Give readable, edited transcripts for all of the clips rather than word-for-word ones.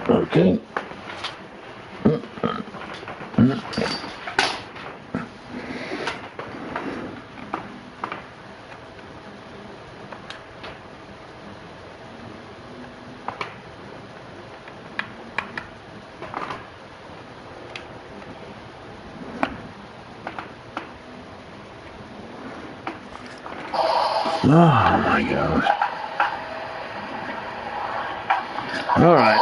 Okay. Oh my God. All right.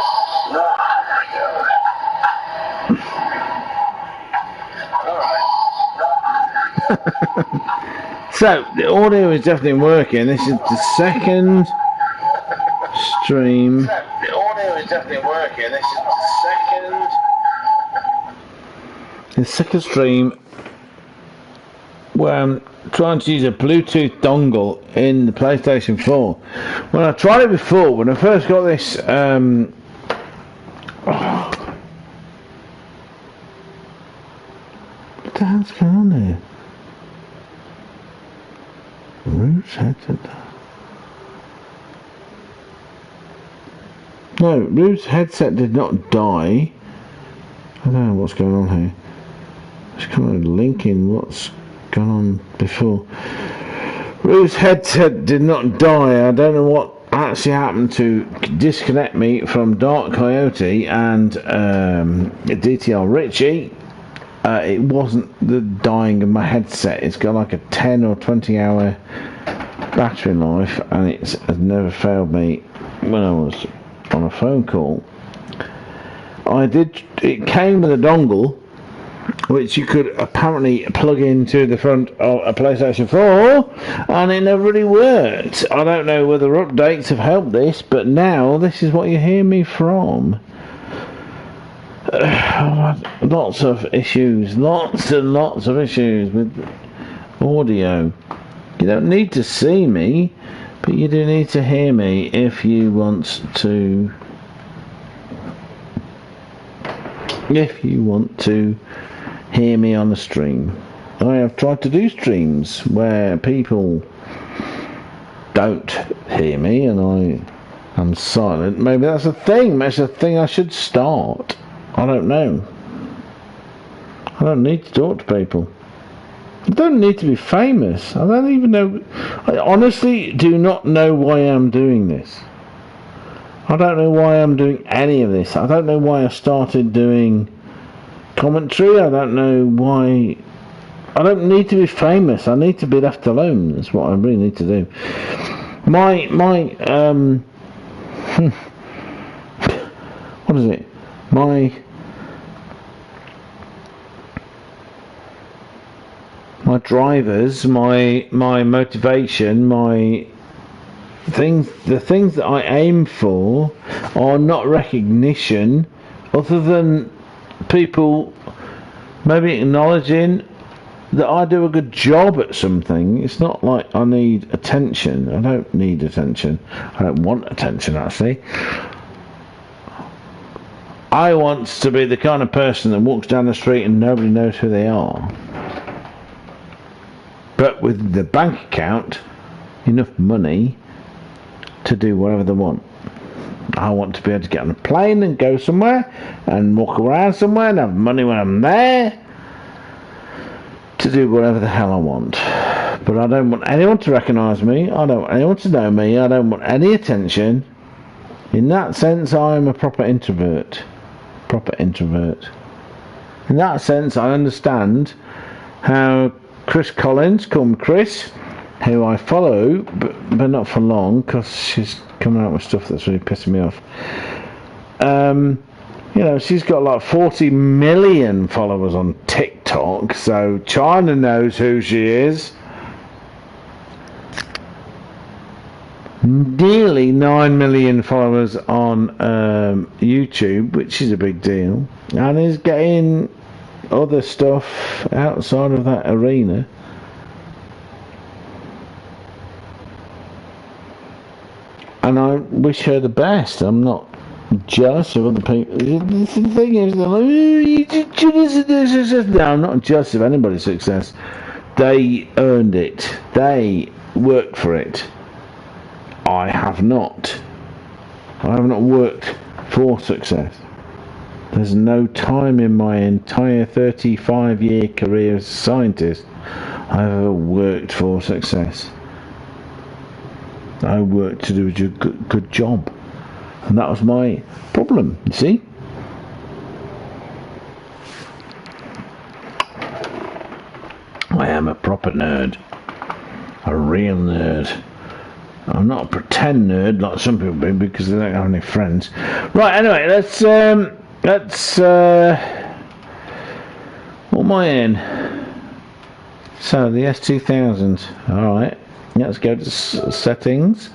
So the audio is definitely working. This is the second stream. So the audio is definitely working. This is the second stream where I'm trying to use a Bluetooth dongle in the PlayStation 4. When I tried it before, when I first got this, what the hell's going on here? Roots headset. No, Roots headset did not die. I don't know what's going on here. It's kind of linking what's gone on before. Roots headset did not die. I don't know what actually happened to disconnect me from Dark Coyote and DTR Richie. It wasn't the dying of my headset. It's got like a 10 or 20 hour battery life, and it has never failed me when I was on a phone call. It came with a dongle which you could apparently plug into the front of a PlayStation 4, and it never really worked. I don't know whether updates have helped this, but now this is what you hear me from. Lots of issues, lots and lots of issues with audio. You don't need to see me, but you do need to hear me if you want to hear me on the stream. I have tried to do streams where people don't hear me and I am silent. Maybe that's a thing. That's a thing I should start. I don't know. I don't need to talk to people. I don't need to be famous. I don't even know. I honestly do not know why I'm doing this. I don't know why I'm doing any of this. I don't know why I started doing commentary. I don't know why. I don't need to be famous. I need to be left alone. That's what I really need to do. My what is it? My drivers, my motivation, the things that I aim for are not recognition, other than people maybe acknowledging that I do a good job at something. It's not like I need attention. I don't need attention. I don't want attention, actually. I want to be the kind of person that walks down the street and nobody knows who they are. But with the bank account, enough money to do whatever they want. I want to be able to get on a plane and go somewhere and walk around somewhere and have money when I'm there to do whatever the hell I want. But I don't want anyone to recognise me. I don't want anyone to know me. I don't want any attention. In that sense, I'm a proper introvert. In that sense, I understand how Chris Collins, called Chris, who I follow, but not for long, because she's coming out with stuff that's really pissing me off. You know, she's got like 40 million followers on TikTok, so China knows who she is. Nearly 9 million followers on YouTube, which is a big deal, and is getting other stuff outside of that arena. And I wish her the best. I'm not jealous of other people. The thing is, no, I'm not jealous of anybody's success. They earned it. They worked for it. I have not. I have not worked for success. There's no time in my entire 35-year career as a scientist I've ever worked for success. I worked to do a good job. And that was my problem, you see? I am a proper nerd. A real nerd. I'm not a pretend nerd like some people do because they don't have any friends. Right, anyway, let's what am I in? So the S2000. Alright, let's go to settings.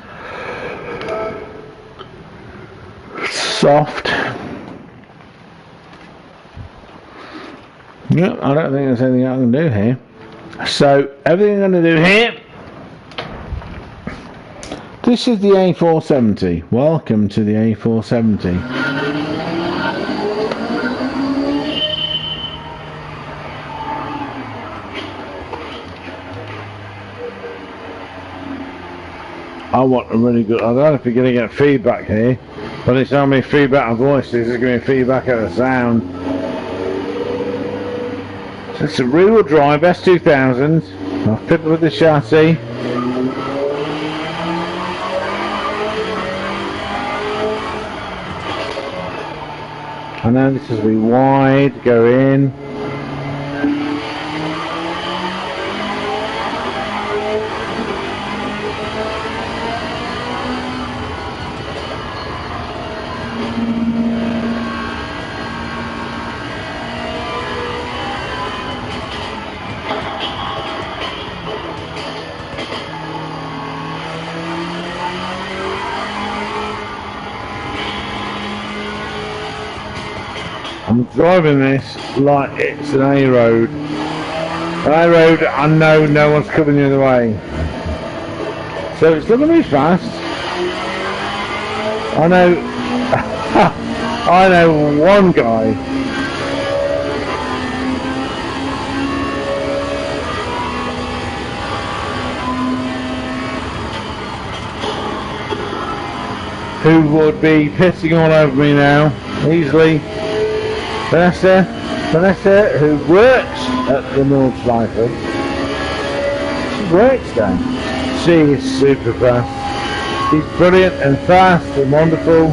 Soft. Yep, I don't think there's anything I can do here. So everything I'm going to do here. This is the A470. Welcome to the A470. I want a really good. I don't know if you're going to get feedback here, but it's not me feedback on voices. It's going to be feedback at the sound. So it's a rear-wheel drive S2000. I'll fit with the chassis. I know this is really wide. Go in. I'm driving this like it's an A road. An A road, I know no one's coming the other way. So it's not going to be fast. I know, I know one guy who would be pissing all over me now, easily. Vanessa, who works at the North Cycle, she works there. She is super fast. She's brilliant and fast and wonderful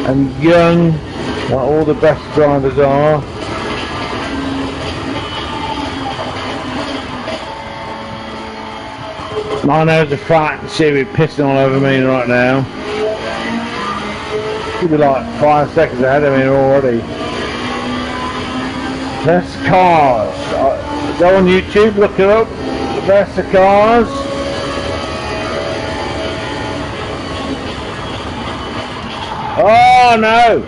and young, like all the best drivers are. I know the fact she'll be pissing all over me right now. She'll be like 5 seconds ahead of me already. Best cars. Go on YouTube, look it up. The best of cars. Oh no!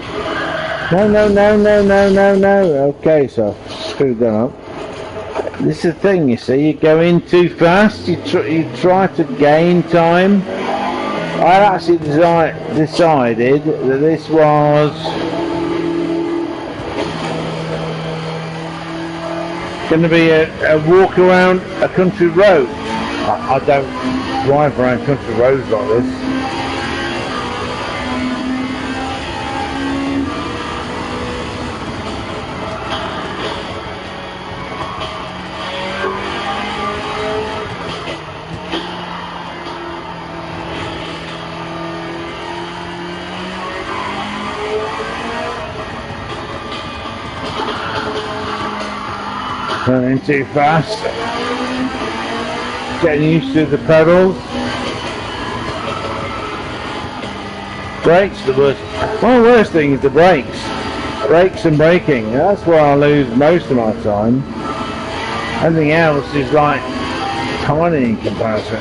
No. Okay, so I've screwed that up. This is the thing, you see. You go in too fast. You try to gain time. I actually decided that this was going to be a walk around a country road. I don't drive around country roads like this. Turning too fast, getting used to the pedals. Brakes, the worst. One of the worst things is the brakes. Brakes and braking. That's where I lose most of my time. Everything else is like tiny in comparison.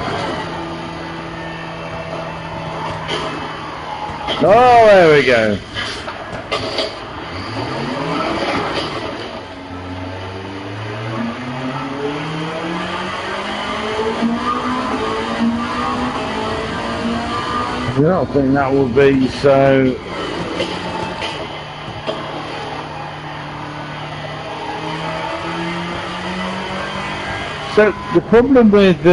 Oh, there we go. I don't think that will be so. So the problem with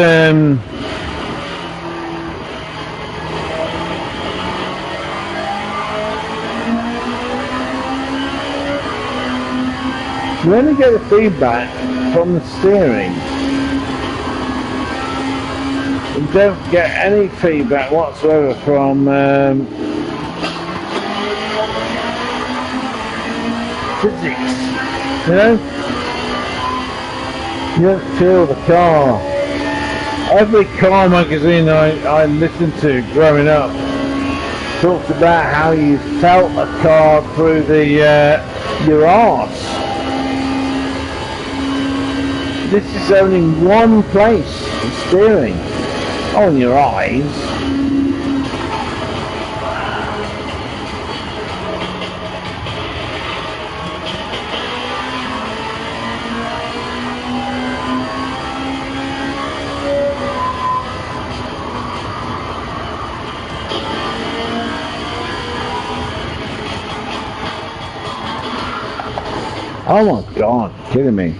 You only get the feedback from the steering. You don't get any feedback whatsoever from physics. You know? You don't feel the car. Every car magazine I listened to growing up talked about how you felt a car through your arse. This is only one place, the steering, on your eyes. Oh my God, you're kidding me.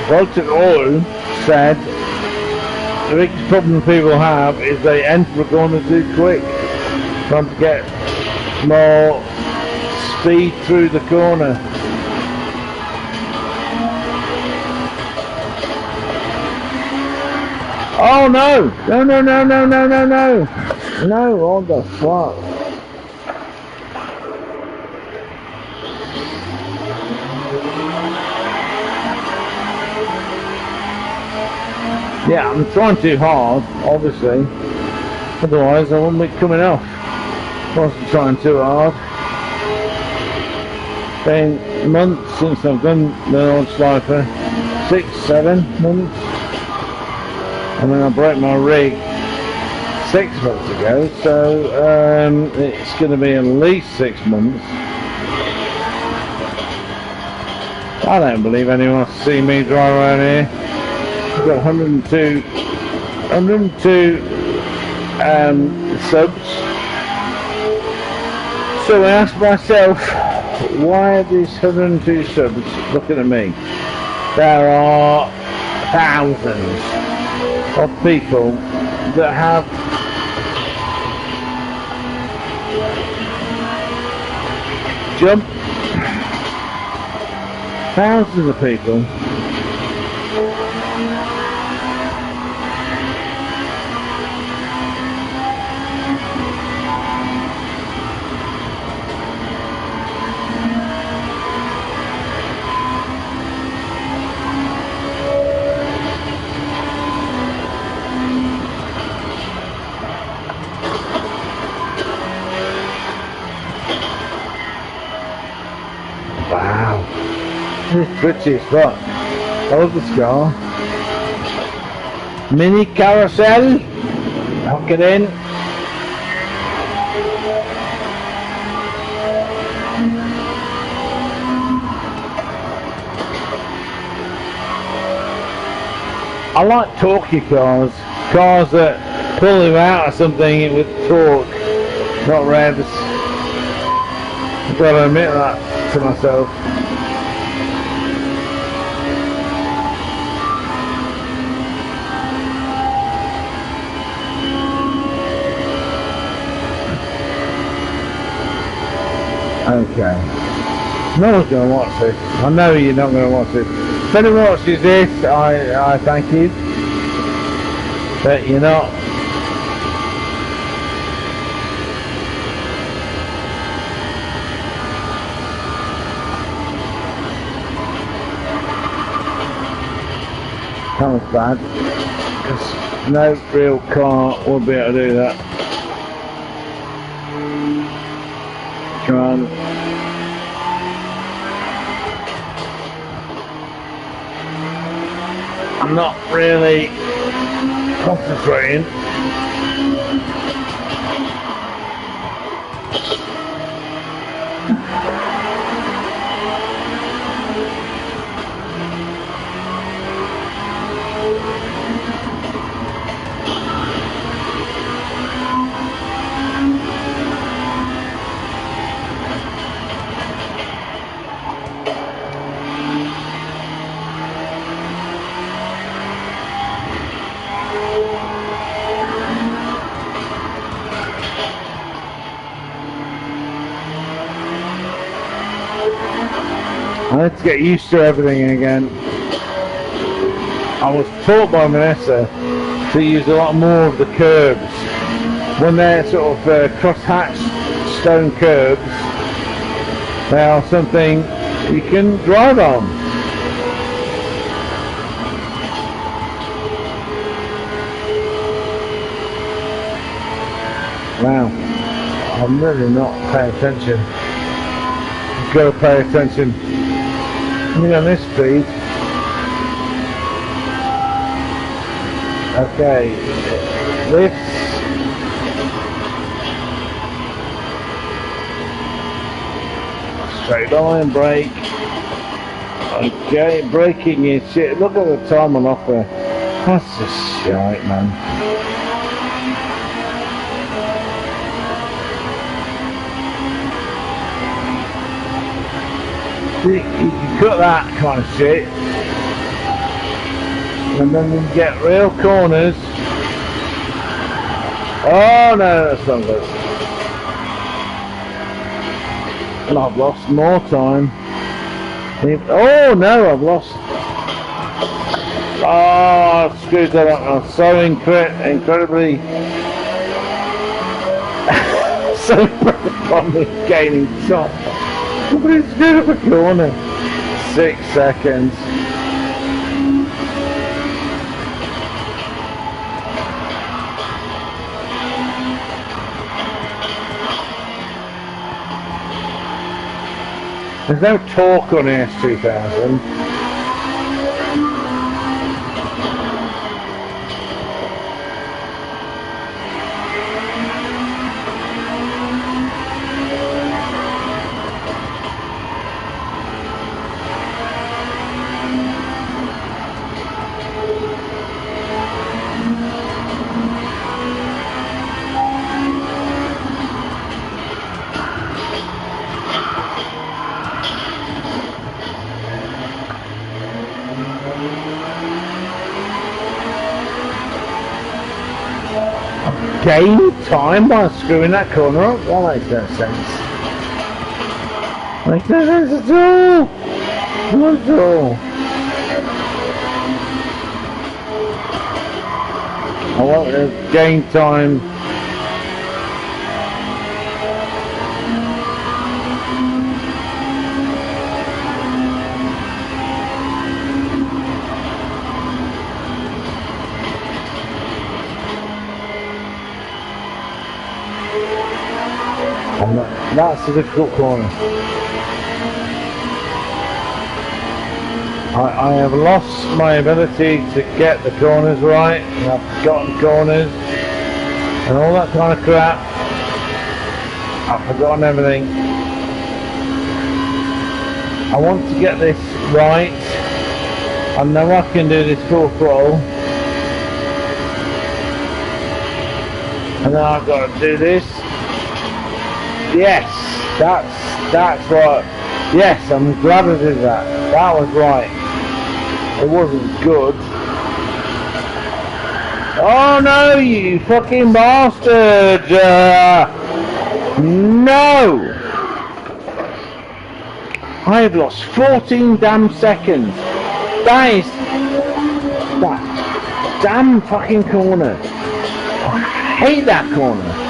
Folks at all said the biggest problem people have is they enter the corner too quick, trying to get more speed through the corner. Oh no! No, no, no, no, no, no, no! No, what the fuck? Yeah, I'm trying too hard, obviously. Otherwise I wouldn't be coming off. I wasn't trying too hard. Been months since I've done the Nordschleifer. 6, 7 months. I mean, I broke my rig 6 months ago, so it's going to be at least 6 months. I don't believe anyone wants to see me drive around here. I've got 102 subs. So I asked myself, why are these 102 subs looking at me? There are thousands of people that have jumped. Thousands of people It's pretty as fuck. I love this car. Mini carousel. Hook it in. I like torquey cars. Cars that pull you out of something with torque, not revs. I've got to admit that to myself. Okay. No one's going to watch this. I know you're not going to watch this. If anyone watches this, I thank you. But you're not. That was bad. Because no real car will be able to do that. Come on. I'm not really concentrating. I had to get used to everything again. I was taught by Vanessa to use a lot more of the curbs. When they're sort of cross-hatched stone curbs, they are something you can drive on. Wow, I'm really not paying attention. You've got to pay attention. Even on this speed. Okay, lifts. Straight line, brake. Okay, braking is shit. Look at the time on offer. That's just shite, man. You can cut that kind of shit, and then you get real corners. Oh no, that's not good. And I've lost more time. Oh no, I've lost. Oh, I screwed that up. I'm so incredibly so on me gaining top. But it's good up a corner. 6 seconds. There's no torque on the S2000. Gain time by screwing that corner up? That makes no sense. Makes no sense at all. Not at all. I want to gain time. That's a difficult corner. I have lost my ability to get the corners right, and I've forgotten corners and all that kind of crap. I've forgotten everything. I want to get this right. I know I can do this full throttle, and then I've got to do this. Yes, that's right. Yes, I'm glad I did that. That was right. It wasn't good. Oh no, you fucking bastard! No! I have lost 14 damn seconds. That is that damn fucking corner. I hate that corner.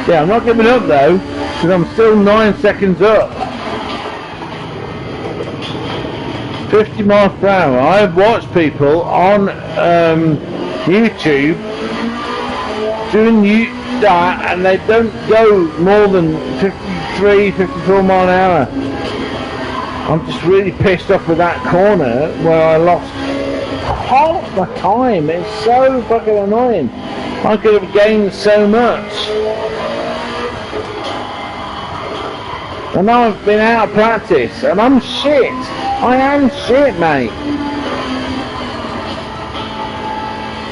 Yeah, I'm not giving up though, because I'm still 9 seconds up. 50 miles per hour. I've watched people on YouTube doing that, and they don't go more than 53, 54 mile an hour. I'm just really pissed off with that corner where I lost half my time. It's so fucking annoying. I could have gained so much. And now I've been out of practice, and I'm shit. I am shit, mate.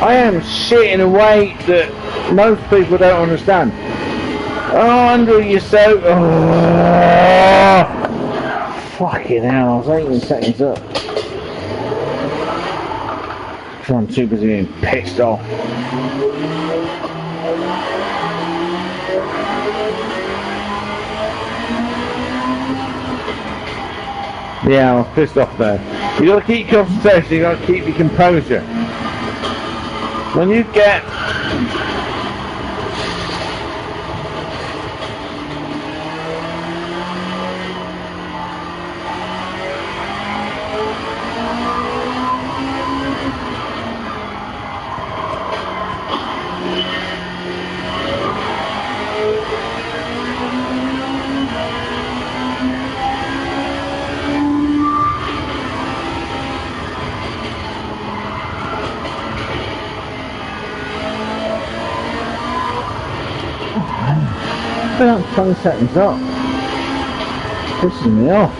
I am shit in a way that most people don't understand. Oh, Andrew, you're so... Oh, fucking hell, I was 18 seconds up. I'm too busy being pissed off. Yeah, I was pissed off there. You got to keep concentration. You got to keep your composure. When you get about 20 seconds up. Pisses me off.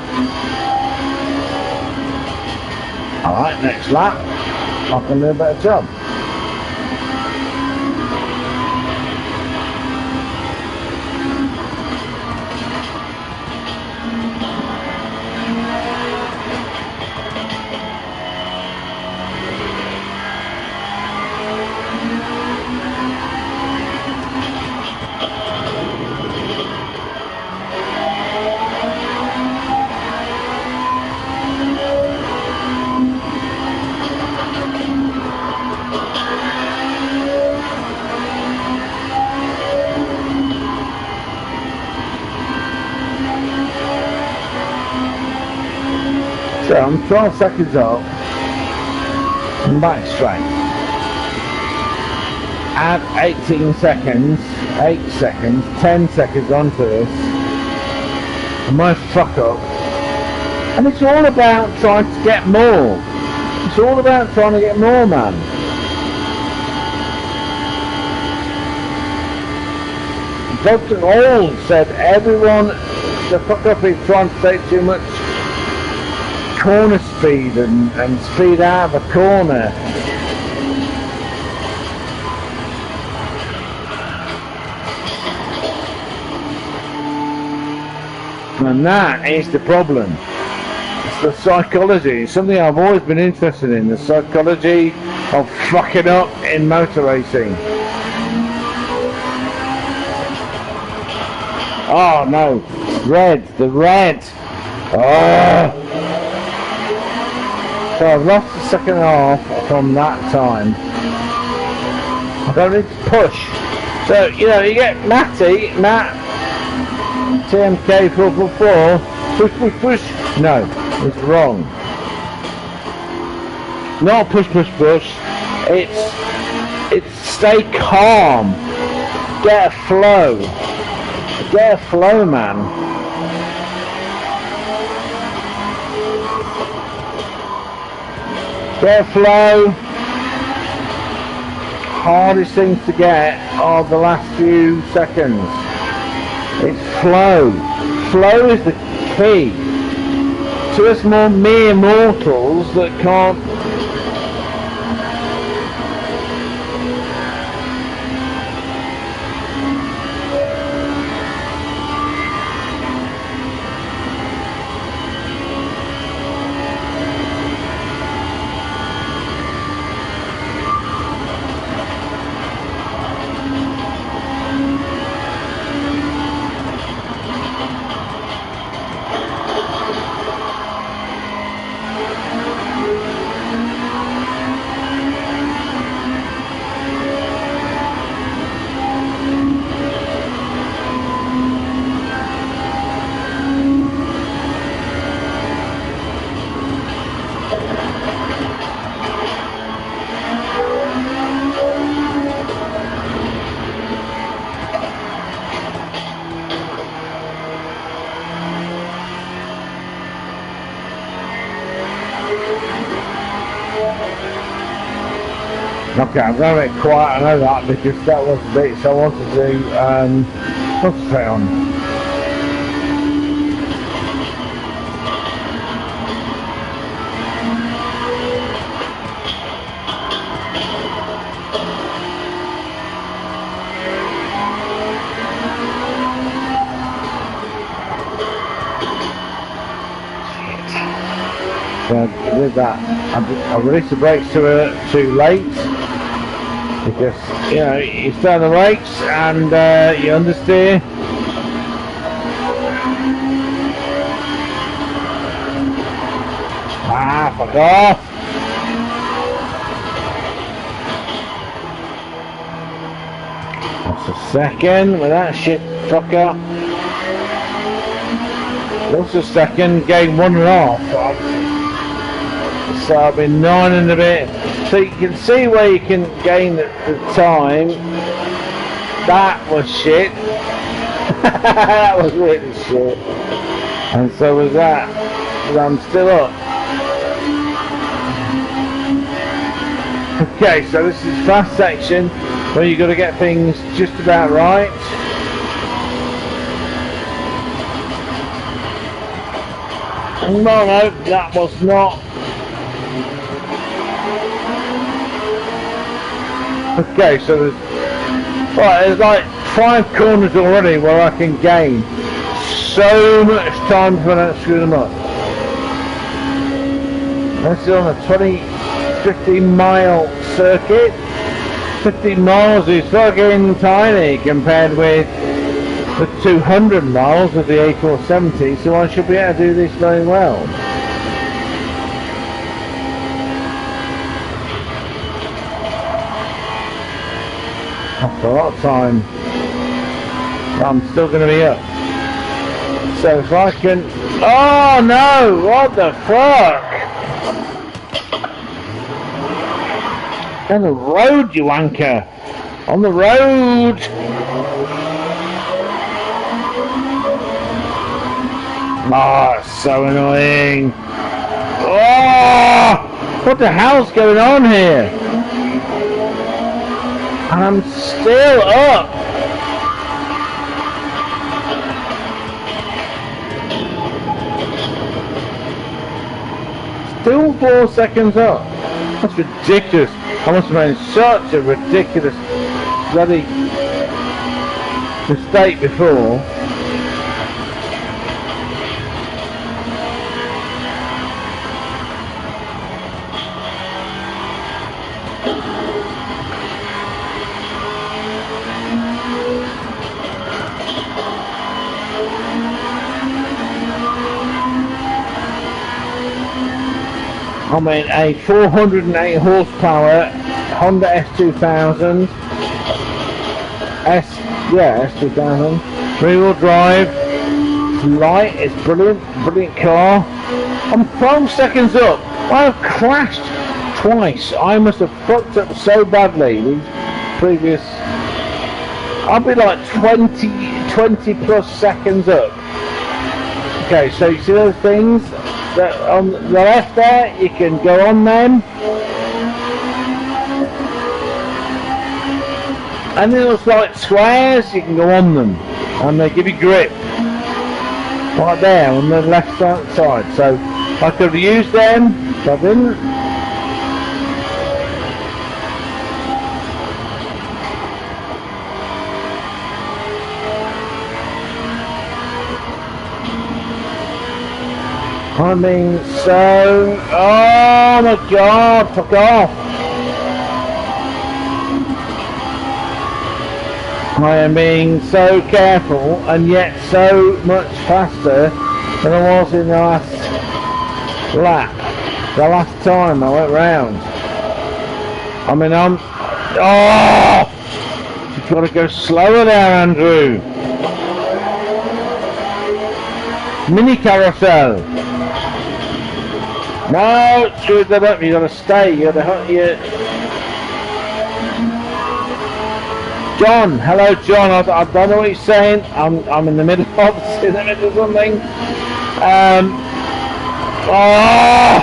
Alright, next lap. I can do a better job. So I'm 12 seconds up, and back straight. Add 18 seconds, 8 seconds, 10 seconds onto this, and my fuck up. And it's all about trying to get more. It's all about trying to get more, man. Dr. Old said everyone, the fuck up is trying to take too much corner speed and speed out of a corner. And that is the problem. It's the psychology. It's something I've always been interested in, the psychology of fucking up in motor racing. Oh no, the red. Oh. So I've lost the second half from that time. I don't need to push. So, you know, you get Matt, TMK 444, push. No, it's wrong. Not push. It's stay calm. Get a flow. Get a flow, man. Get a flow. Hardest things to get are the last few seconds. It's flow. Flow is the key. To us mere mortals that can't. Okay, I'm going to be quiet, I know that, because that was the bit I wanted to concentrate on. So with that, I released the brakes too late. Because, you know, you start the brakes and you understeer. fuck off. What's a second with that shit fucker? What's a second? Gain 1.5. So I've been 9 and a bit. So you can see where you can gain the time. That was shit. That was really shit. And so was that. But I'm still up. Okay, so this is fast section where you've got to get things just about right. No, that was not. Okay, so there's like 5 corners already where I can gain so much time when I don't screw them up. This is on a 50 mile circuit. 50 miles is fucking tiny compared with the 200 miles of the A470, so I should be able to do this very well. That's a lot of time. I'm still going to be up. So if I can... Oh no! What the fuck? On the road, you wanker! On the road! Oh, it's so annoying! Oh! What the hell's going on here? And I'm still up! Still 4 seconds up. That's ridiculous. I must have made such a ridiculous bloody mistake before. I mean a 408 horsepower Honda S2000 S2000 rear-wheel drive. It's light, it's brilliant car. I'm 12 seconds up. I have crashed twice. I must have fucked up so badly these previous. I'll be like 20 plus seconds up. Okay, so you see those things that on the left there, you can go on them, and they look like squares, you can go on them and they give you grip right there on the left side. So I could have used them, but I didn't. I mean, so, oh my god, fuck off. I am being so careful and yet so much faster than I was in the last lap, the last time I went round. I mean, oh, you've got to go slower there, Andrew. Mini carousel. No, screw that up, you gotta stay, you gotta hunt you. John, hello John, I don't know what he's saying, I'm in the middle of something. Oh,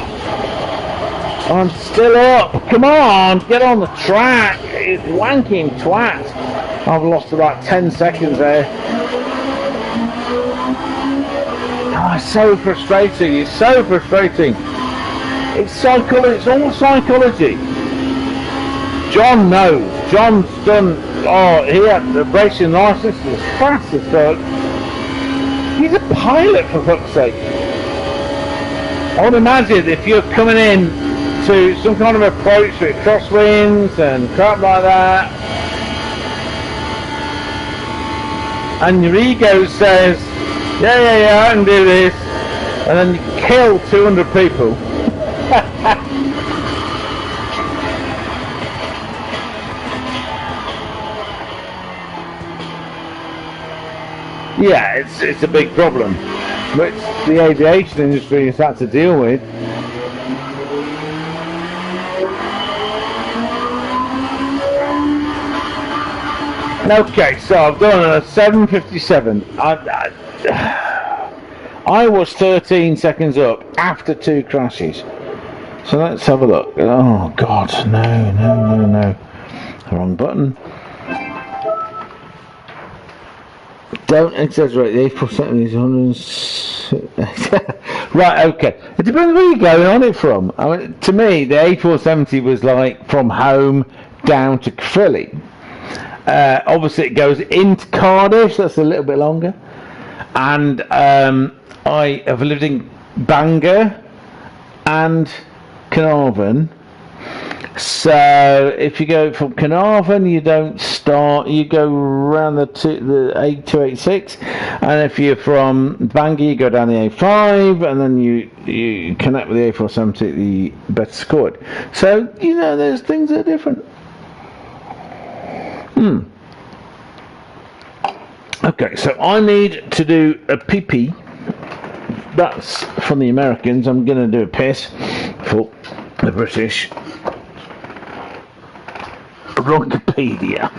I'm still up, come on, get on the track, it's wanking twat. I've lost about 10 seconds there. Oh, it's so frustrating, it's so frustrating. It's psychology, it's all psychology. John knows. John's done, oh, he had the racing license as fast as fuck. He's a pilot, for fuck's sake. I would imagine if you're coming in to some kind of approach with crosswinds and crap like that, and your ego says, yeah, I can do this, and then you kill 200 people. yeah, it's a big problem, which the aviation industry has had to deal with. Okay, so I've done a 7:57. I was 13 seconds up after 2 crashes. So let's have a look. Oh God, no. Wrong button. Don't exaggerate. The A470 is 100. Right, okay. It depends where you're going on it from. I mean, to me, the A470 was like from home down to Philly. Obviously, it goes into Cardiff, so that's a little bit longer. And I have lived in Bangor and Carnarvon. So if you go from Carnarvon, you don't start. You go around the A286, and if you're from Bangor, you go down the A5, and then you connect with the A470, the better scored. So there's things that are different. Okay, so I need to do a pee-pee. That's from the Americans. I'm going to do a piss for the British. Wikipedia.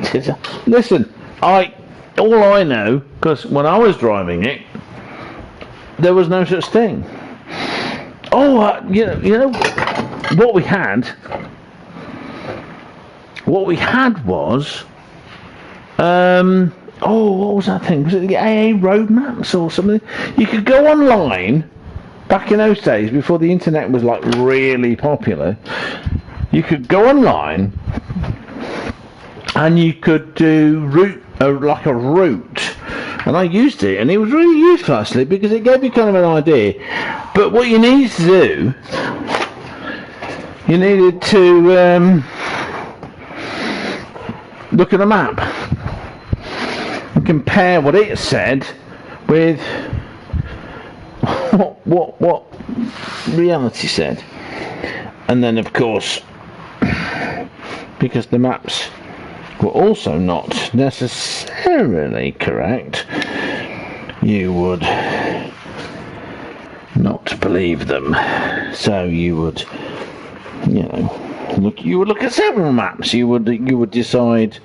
Listen, all I know, because when I was driving it, there was no such thing. Oh, you know what we had. What we had was, what was that thing? Was it the AA road maps or something? You could go online back in those days before the internet was like really popular. You could go online and you could do like a route, and I used it, and it was really useful actually because it gave you kind of an idea. But what you needed to do, you needed to look at a map and compare what it said with what reality said, and then of course, because the maps were also not necessarily correct, you would not believe them. So you would, look at several maps. You would decide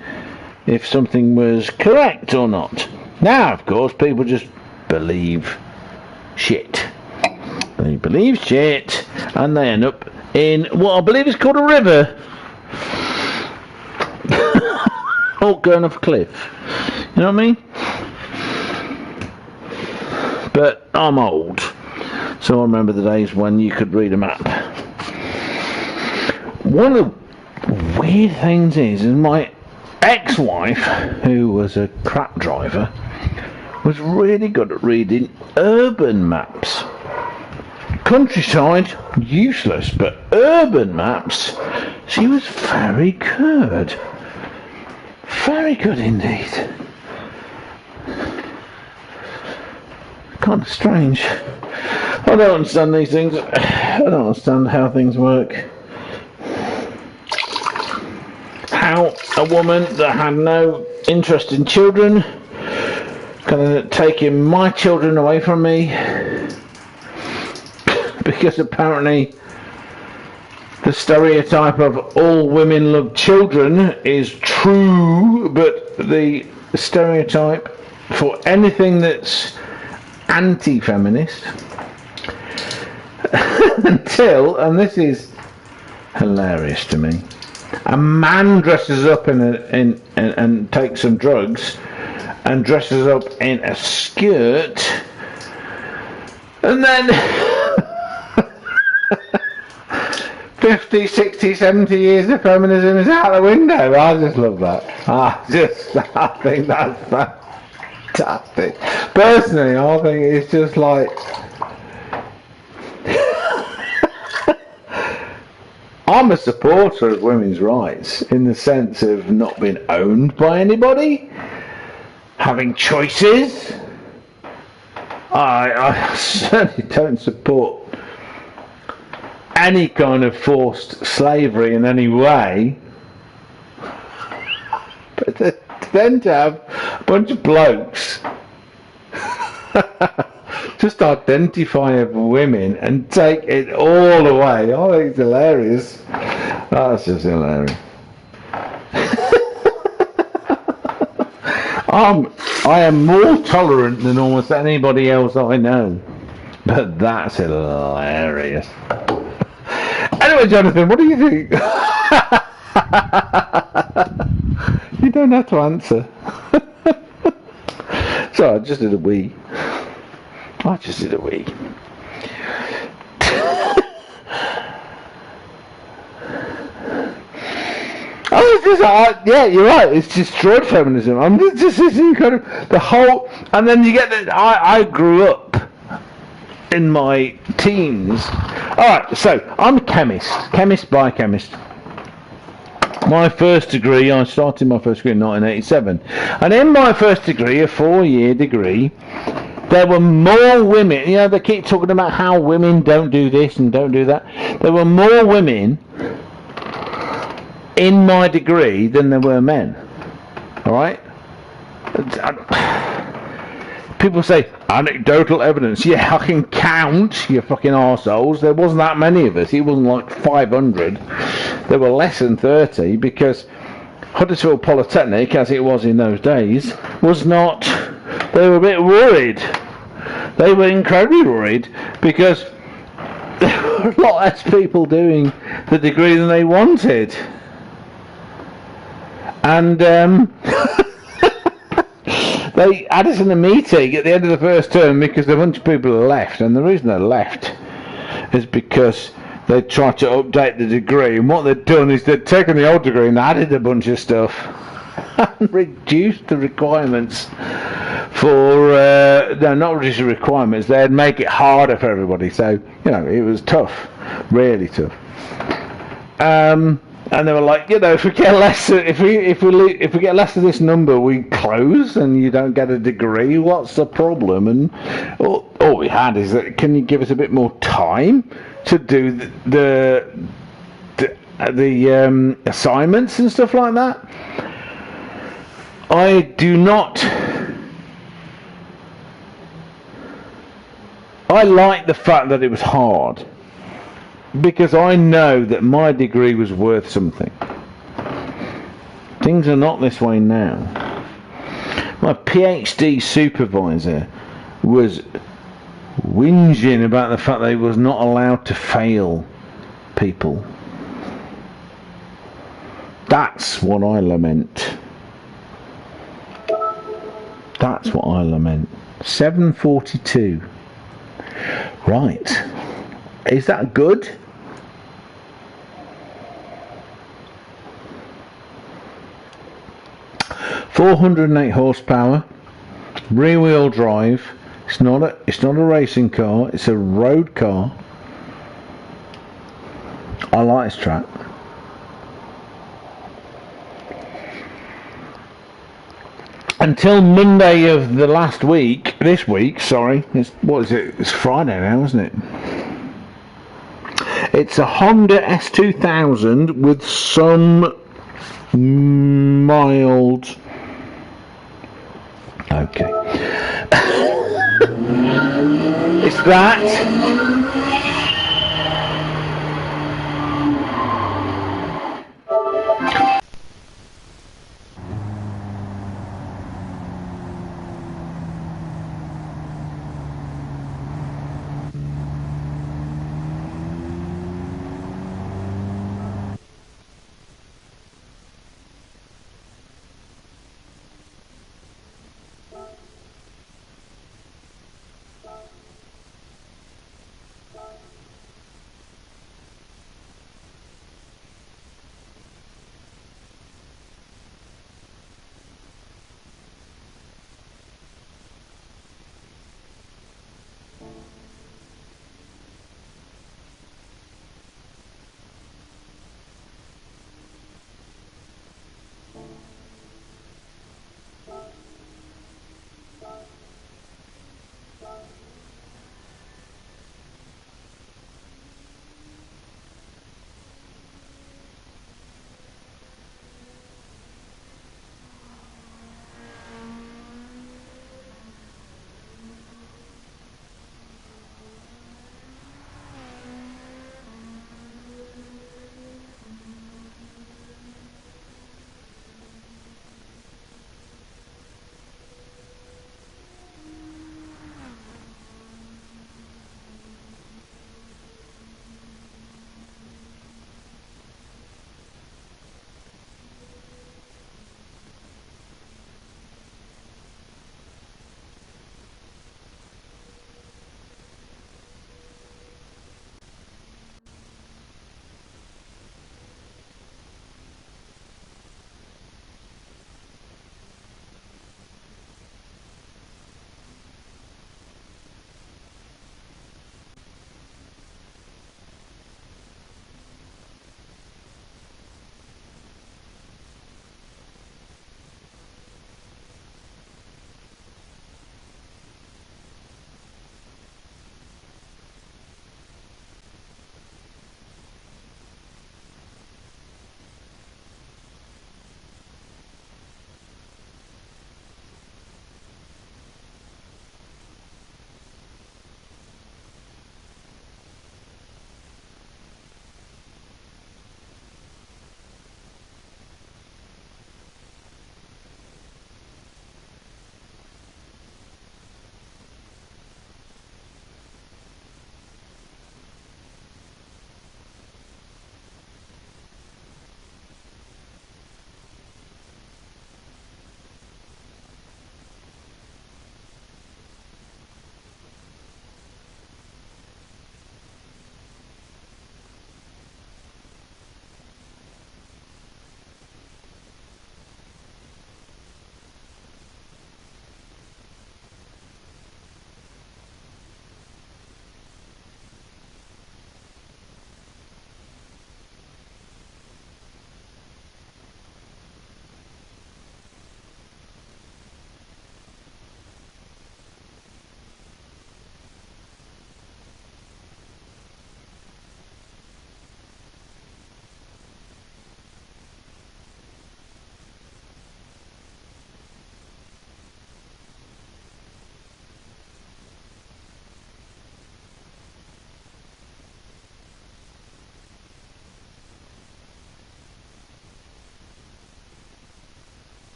if something was correct or not. Now, of course, people just believe shit. They believe shit, and they end up in what I believe is called a river. Or going off a cliff. You know what I mean? But I'm old, so I remember the days when you could read a map. One of the weird things is my ex-wife, who was a crap driver, was really good at reading urban maps. Countryside, useless, but urban maps, she was very good. Very good indeed. Kind of strange. I don't understand these things. I don't understand how things work. How a woman that had no interest in children kind of taking my children away from me because apparently the stereotype of all women love children is true, but the stereotype for anything that's anti-feminist until, and this is hilarious to me, a man dresses up and takes some drugs and dresses up in a skirt, and then 50, 60, 70 years of feminism is out the window. I just love that. I think that's fantastic. Personally, I think it's just like I'm a supporter of women's rights in the sense of not being owned by anybody, having choices. I certainly don't support any kind of forced slavery in any way, but then to have a bunch of blokes Just identify women and take it all away. I think it's hilarious. That's just hilarious. I am more tolerant than almost anybody else I know. But that's hilarious. Anyway, Jonathan, what do you think? You don't have to answer. So I just did a wee. Oh, it's just, yeah, you're right. It's destroyed feminism. It's incredible. The whole, and then you get that. I grew up in my teens. All right, so I'm a chemist, biochemist. My first degree, I started my first degree in 1987, and in my first degree, a 4-year degree, there were more women. You know, they keep talking about how women don't do this and don't do that. There were more women in my degree than there were men. All right? People say, anecdotal evidence. Yeah, I can count, you fucking arseholes. There wasn't that many of us. It wasn't like 500. There were less than 30 because Huddersfield Polytechnic, as it was in those days, was not... They were a bit worried. They were incredibly worried because there were a lot less people doing the degree than they wanted. And they had us in a meeting at the end of the first term because a bunch of people left, and the reason they left is because they tried to update the degree, and what they'd done is they'd taken the old degree and added a bunch of stuff and reduced the requirements for no, not reduce the requirements, they'd make it harder for everybody. So, you know, it was tough, really tough. And they were like, you know, if we get less, if we get less of this number, we close, and you don't get a degree. What's the problem? And all we had is that, can you give us a bit more time to do the assignments and stuff like that? I do not. I like the fact that it was hard, because I know that my degree was worth something. Things are not this way now. My PhD supervisor was whinging about the fact that he was not allowed to fail people. That's what I lament. That's what I lament. 742. Right. Is that good? .408 horsepower, rear wheel drive. It's not a racing car. It's a road car. I like this track. Until Monday of the last week, this week, sorry. What is it? It's Friday now, isn't it? It's a Honda S2000 with some mild... Okay. It's that.